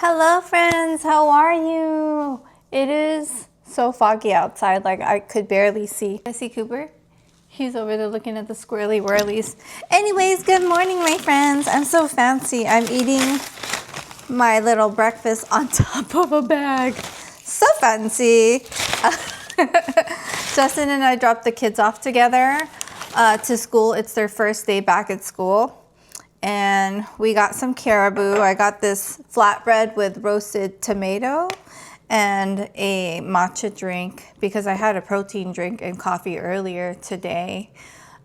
Hello friends, how are you? It is so foggy outside, like I could barely see. I see Cooper. He's over there looking at the squirrely whirlies. Anyways, good morning my friends. I'm so fancy. I'm eating my little breakfast on top of a bag. So fancy. Justin and I dropped the kids off together to school. It's their first day back at school. And we got some caribou. I got this flatbread with roasted tomato and a matcha drink because I had a protein drink and coffee earlier today.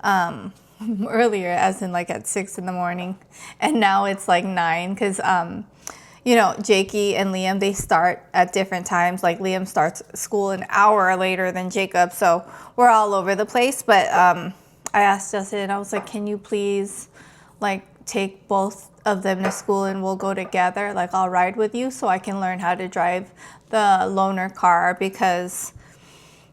Earlier as in like at 6 in the morning. And now it's like 9 because, you know, Jakey and Liam, they start at different times. Like Liam starts school an hour later than Jacob. So we're all over the place. But I asked Justin, I was like, can you please like take both of them to school and we'll go together, like I'll ride with you so I can learn how to drive the loaner car, because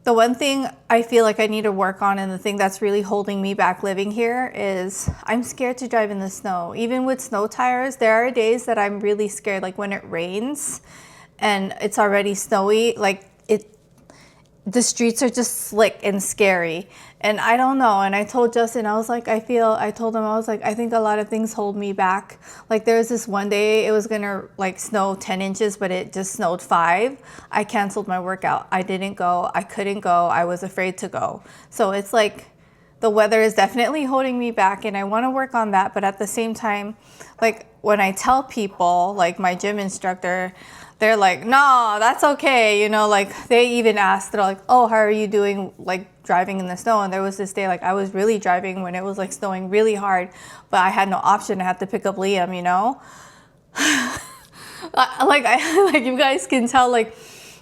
the one thing I feel like I need to work on and the thing that's really holding me back living here is I'm scared to drive in the snow. Even with snow tires, there are days that I'm really scared, like when it rains and it's already snowy, like the streets are just slick and scary. And I don't know. And I told Justin, I was like, I told him, I was like, I think a lot of things hold me back. Like there was this one day it was going to like snow 10 inches, but it just snowed 5. I canceled my workout. I didn't go. I couldn't go. I was afraid to go. So it's like the weather is definitely holding me back and I want to work on that. But at the same time, like when I tell people, like my gym instructor, they're like, no, that's okay. You know, like they even asked, they're like, oh, how are you doing like driving in the snow? And there was this day, like I was really driving when it was like snowing really hard, but I had no option. I had to pick up Liam, you know? like you guys can tell, like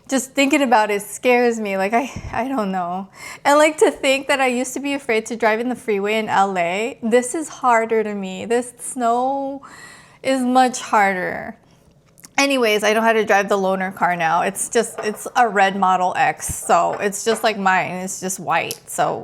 just thinking about it scares me. Like I don't know. And like to think that I used to be afraid to drive in the freeway in LA, this is harder to me. This snow is much harder. Anyways, I know how to drive the loaner car now. It's a red Model X, so it's just like mine. It's just white. So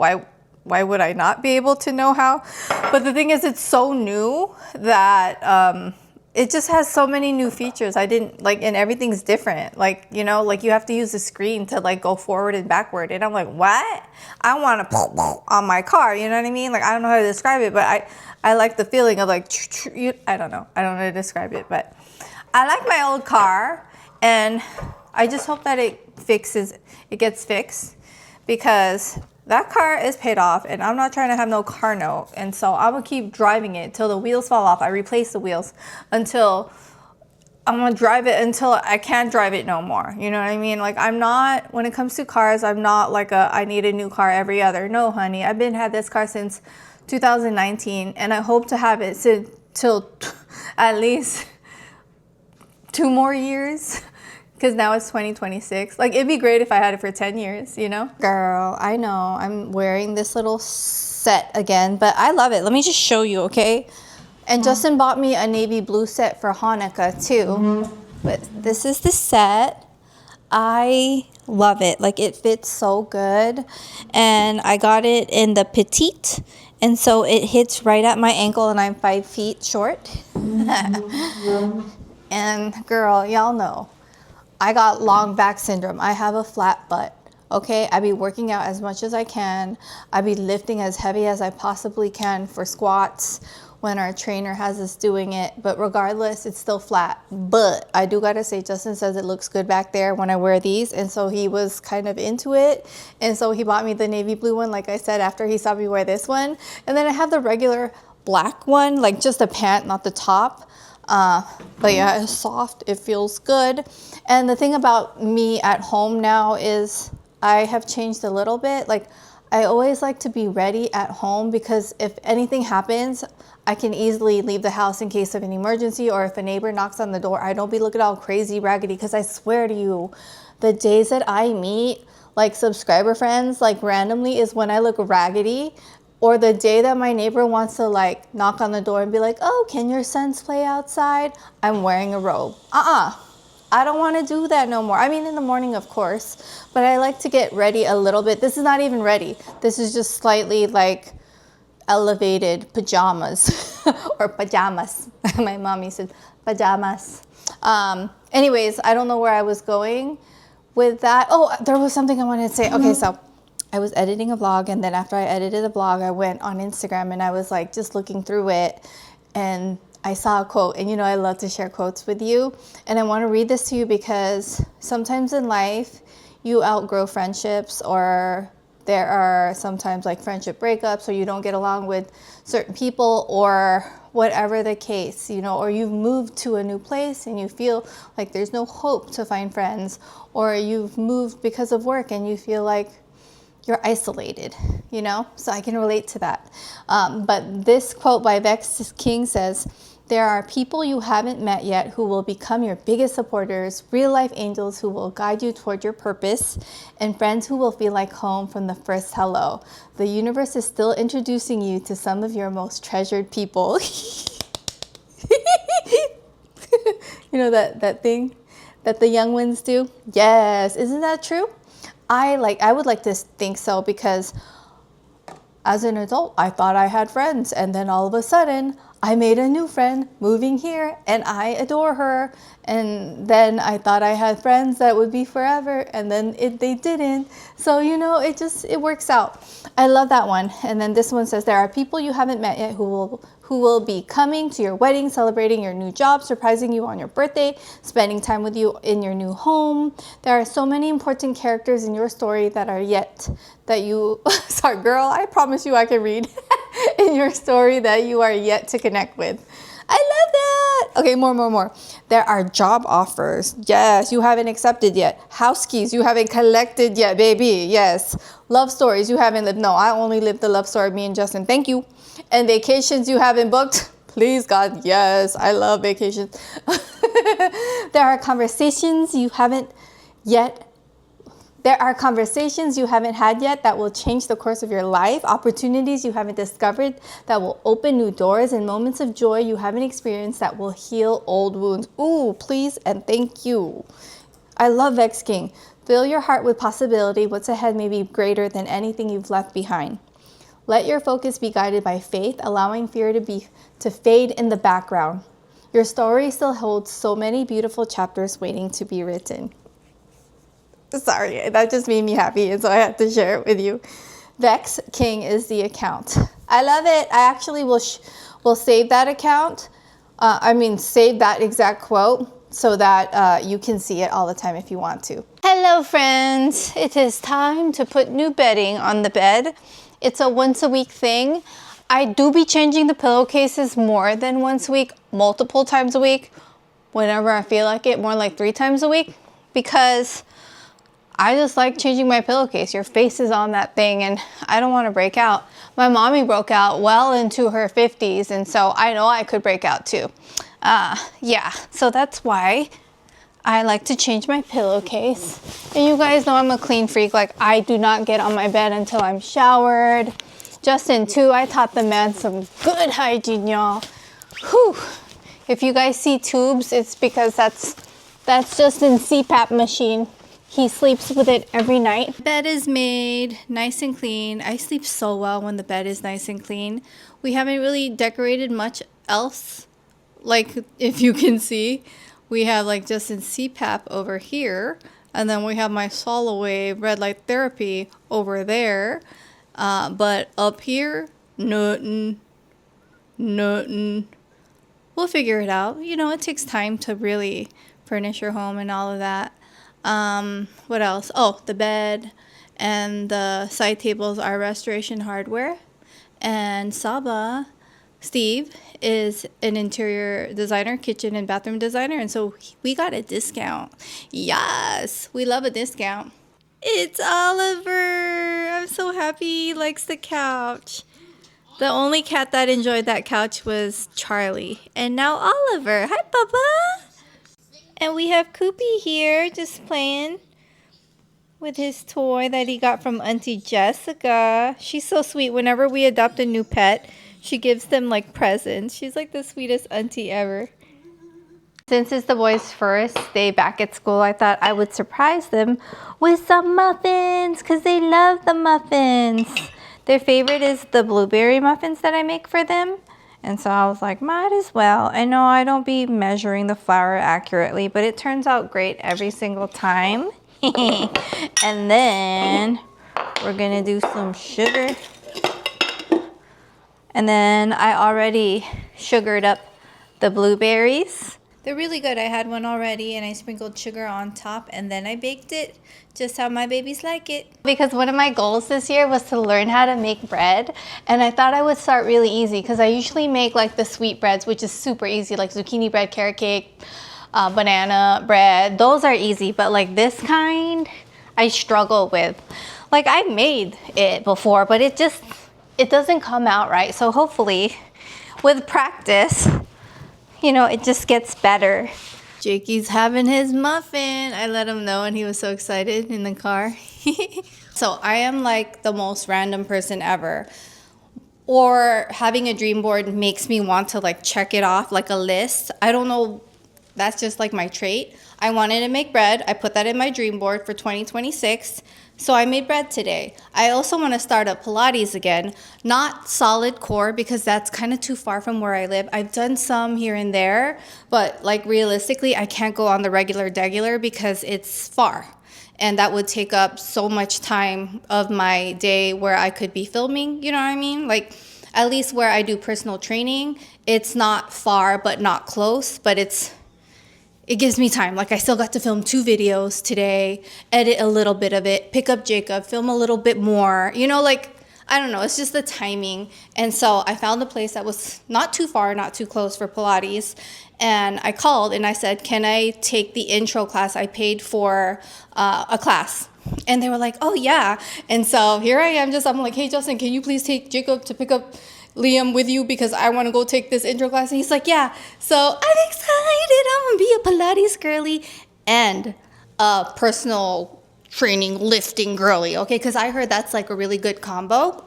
why would I not be able to know how? But the thing is, it's so new that it just has so many new features. I didn't like, and everything's different. Like, you know, like you have to use the screen to like go forward and backward. And I'm like, what? I want to on my car. You know what I mean? Like, I don't know how to describe it, but I like the feeling of like, I don't know. I don't know how to describe it, but I like my old car, and I just hope that it gets fixed, because that car is paid off and I'm not trying to have no car note. And so I will keep driving it till the wheels fall off. I replace the wheels until I'm gonna drive it until I can't drive it no more. You know what I mean? Like I'm not, when it comes to cars, I'm not like I need a new car every other. No, honey, I've had this car since 2019 and I hope to have it till at least 2 more years, because now it's 2026. Like it'd be great if I had it for 10 years, you know? Girl, I know I'm wearing this little set again, but I love it. Let me just show you, okay? And Justin bought me a navy blue set for Hanukkah too. But this is the set. I love it. Like it fits so good. And I got it in the petite. And so it hits right at my ankle and I'm 5 feet short. And girl, y'all know, I got long back syndrome. I have a flat butt, okay? I be working out as much as I can. I be lifting as heavy as I possibly can for squats when our trainer has us doing it. But regardless, it's still flat. But I do gotta say, Justin says it looks good back there when I wear these. And so he was kind of into it. And so he bought me the navy blue one, like I said, after he saw me wear this one. And then I have the regular black one, like just the pant, not the top. But yeah, it's soft, it feels good. And the thing about me at home now is I have changed a little bit. Like I always like to be ready at home, because if anything happens, I can easily leave the house in case of an emergency, or if a neighbor knocks on the door, I don't be looking all crazy raggedy. Because I swear to you, the days that I meet like subscriber friends like randomly is when I look raggedy. Or the day that my neighbor wants to like knock on the door and be like, oh, can your sons play outside? I'm wearing a robe. I don't want to do that no more. I mean, in the morning, of course, but I like to get ready a little bit. This is not even ready. This is just slightly like elevated pajamas or pajamas. My mommy said pajamas. Anyways, I don't know where I was going with that. Oh, there was something I wanted to say. Okay, so I was editing a vlog, and then after I edited the vlog, I went on Instagram and I was like just looking through it, and I saw a quote, and you know I love to share quotes with you, and I want to read this to you because sometimes in life you outgrow friendships, or there are sometimes like friendship breakups, or you don't get along with certain people, or whatever the case, you know, or you've moved to a new place and you feel like there's no hope to find friends, or you've moved because of work and you feel like you're isolated, you know? So I can relate to that. But this quote by Vex King says, "There are people you haven't met yet who will become your biggest supporters, real life angels who will guide you toward your purpose, and friends who will feel like home from the first hello. The universe is still introducing you to some of your most treasured people." You know that thing that the young ones do? Yes, isn't that true? I would like to think so, because as an adult, I thought I had friends, and then all of a sudden, I made a new friend moving here, and I adore her. And then I thought I had friends that would be forever, and then they didn't. So, you know, it works out. I love that one. And then this one says, "There are people you haven't met yet who will be coming to your wedding, celebrating your new job, surprising you on your birthday, spending time with you in your new home. There are so many important characters in your story sorry girl, I promise you I can read in your story that you are yet to connect with." I love that. Okay, more. There are job offers. Yes, you haven't accepted yet. House keys you haven't collected yet, baby. Yes. Love stories you haven't lived. No, I only lived the love story, me and Justin. Thank you. And vacations you haven't booked. Please, God, yes. I love vacations. There are conversations you haven't had yet that will change the course of your life, opportunities you haven't discovered that will open new doors, and moments of joy you haven't experienced that will heal old wounds. Ooh, please and thank you. I love Vex King. Fill your heart with possibility. What's ahead may be greater than anything you've left behind. Let your focus be guided by faith, allowing fear to fade in the background. Your story still holds so many beautiful chapters waiting to be written. Sorry, that just made me happy, and so I had to share it with you. Vex King is the account. I love it. I actually will save that account. Save that exact quote so that you can see it all the time if you want to. Hello, friends. It is time to put new bedding on the bed. It's a once a week thing. I do be changing the pillowcases more than once a week, multiple times a week, whenever I feel like it, more like 3 times a week, because I just like changing my pillowcase. Your face is on that thing, and I don't want to break out. My mommy broke out well into her 50s, and so I know I could break out too. Yeah, so that's why I like to change my pillowcase. And you guys know I'm a clean freak. Like, I do not get on my bed until I'm showered. Justin too, I taught the man some good hygiene, y'all. Whew. If you guys see tubes, it's because that's Justin's CPAP machine. He sleeps with it every night. Bed is made nice and clean. I sleep so well when the bed is nice and clean. We haven't really decorated much else. Like, if you can see, we have like Justin's CPAP over here. And then we have my Solaway red light therapy over there. But up here, nothing. We'll figure it out. You know, it takes time to really furnish your home and all of that. What else? Oh, the bed and the side tables are Restoration Hardware. And Steve, is an interior designer, kitchen and bathroom designer. And so we got a discount. Yes, we love a discount. It's Oliver. I'm so happy he likes the couch. The only cat that enjoyed that couch was Charlie. And now Oliver. Hi, Papa. And we have Koopy here just playing with his toy that he got from Auntie Jessica. She's so sweet. Whenever we adopt a new pet, she gives them like presents. She's like the sweetest auntie ever. Since it's the boys' first day back at school, I thought I would surprise them with some muffins because they love the muffins. Their favorite is the blueberry muffins that I make for them. And so I was like, might as well. I know I don't be measuring the flour accurately, but it turns out great every single time. And then we're gonna do some sugar. And then I already sugared up the blueberries. They're really good. I had one already and I sprinkled sugar on top and then I baked it just how my babies like it. Because one of my goals this year was to learn how to make bread, and I thought I would start really easy because I usually make like the sweet breads, which is super easy, like zucchini bread, carrot cake, banana bread. Those are easy, but like this kind I struggle with. Like I made it before, but it doesn't come out right. So hopefully with practice, you know, it just gets better. Jakey's having his muffin. I let him know and he was so excited in the car. So I am like the most random person ever. Or having a dream board makes me want to like check it off like a list. I don't know. That's just like my trait. I wanted to make bread. I put that in my dream board for 2026. So I made bread today. I also want to start up Pilates again, not solid core because that's kind of too far from where I live. I've done some here and there, but like realistically, I can't go on the regular because it's far. And that would take up so much time of my day where I could be filming, you know what I mean? Like at least where I do personal training, it's not far but not close, but it gives me time. Like I still got to film 2 videos today, edit a little bit of it, pick up Jacob, film a little bit more, you know, like, I don't know, it's just the timing. And so I found a place that was not too far, not too close for Pilates. And I called and I said, can I take the intro class? I paid for a class. And they were like, oh yeah. And so here I am I'm like, hey Justin, can you please take Jacob to pick up Liam with you because I want to go take this intro class? And he's like, yeah. So I'm excited. I'm going to be a Pilates girly and a personal training lifting girly, okay? Because I heard that's like a really good combo.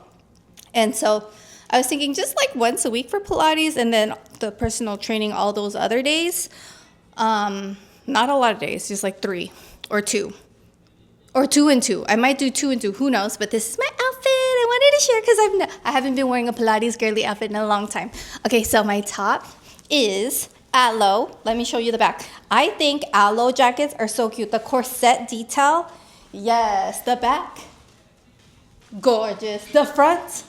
And so I was thinking just like once a week for Pilates and then the personal training all those other days. Not a lot of days, just like 3 or 2. Or 2 and 2. I might do 2 and 2. Who knows? But this is my outfit. I wanted to share because I haven't been wearing a Pilates girly outfit in a long time. Okay, so my top is aloe. Let me show you the back. I think aloe jackets are so cute. The corset detail. Yes. The back. Gorgeous. The front.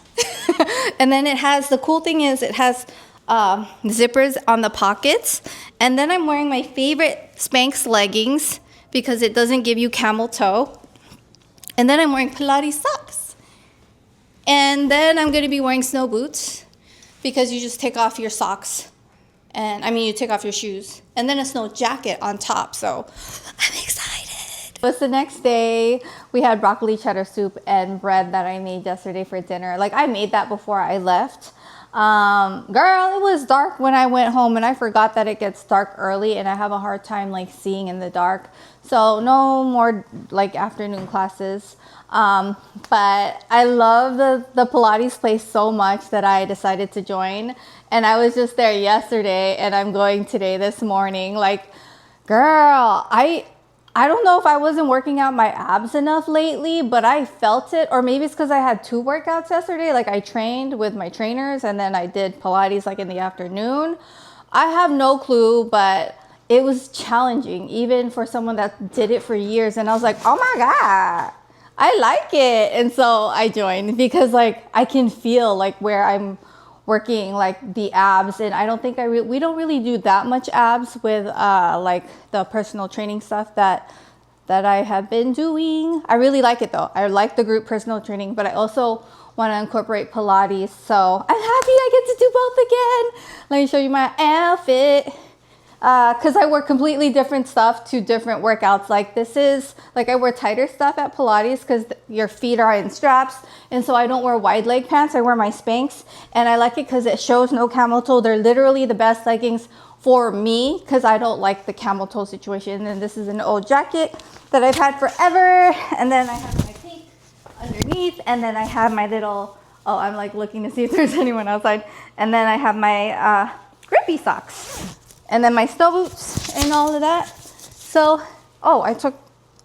And then it has, the cool thing is it has zippers on the pockets. And then I'm wearing my favorite Spanx leggings because it doesn't give you camel toe. And then I'm wearing Pilates socks. And then I'm going to be wearing snow boots because you just take off your socks. And I mean, you take off your shoes. And then a snow jacket on top. So I'm excited. What's the next day? We had broccoli cheddar soup and bread that I made yesterday for dinner. Like I made that before I left. Girl, it was dark when I went home and I forgot that it gets dark early and I have a hard time like seeing in the dark. So no more like afternoon classes. But I love the Pilates place so much that I decided to join. And I was just there yesterday and I'm going today this morning. Like, girl, I don't know if I wasn't working out my abs enough lately, but I felt it. Or maybe it's because I had 2 workouts yesterday. Like I trained with my trainers and then I did Pilates like in the afternoon. I have no clue, but it was challenging even for someone that did it for years. And I was like, oh my God, I like it. And so I joined because like I can feel like where I'm working like the abs, and I don't think we don't really do that much abs with like the personal training stuff that I have been doing. I really like it though. I like the group personal training, but I also want to incorporate Pilates. So I'm happy I get to do both again. Let me show you my outfit. Because I wear completely different stuff to different workouts. Like this is, like I wear tighter stuff at Pilates because your feet are in straps. And so I don't wear wide leg pants. I wear my Spanx. And I like it because it shows no camel toe. They're literally the best leggings for me because I don't like the camel toe situation. And this is an old jacket that I've had forever. And then I have my pink underneath. And then I have my little, oh, I'm like looking to see if there's anyone outside. And then I have my grippy socks. And then my snow boots and all of that. So, oh,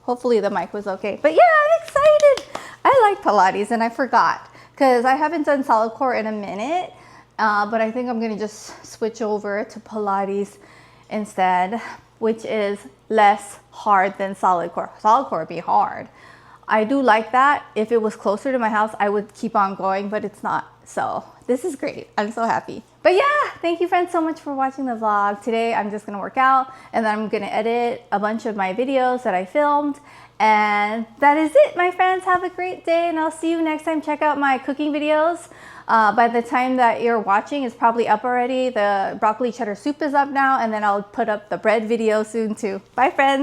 hopefully the mic was okay. But yeah, I'm excited. I like Pilates and I forgot because I haven't done solid core in a minute. But I think I'm gonna just switch over to Pilates instead, which is less hard than solid core. Solid core would be hard. I do like that. If it was closer to my house, I would keep on going, but it's not. So this is great. I'm so happy. But yeah, thank you friends so much for watching the vlog. Today I'm just gonna work out and then I'm gonna edit a bunch of my videos that I filmed. And that is it, my friends. Have a great day and I'll see you next time. Check out my cooking videos. By the time that you're watching, it's probably up already. The broccoli cheddar soup is up now, and then I'll put up the bread video soon too. Bye friends.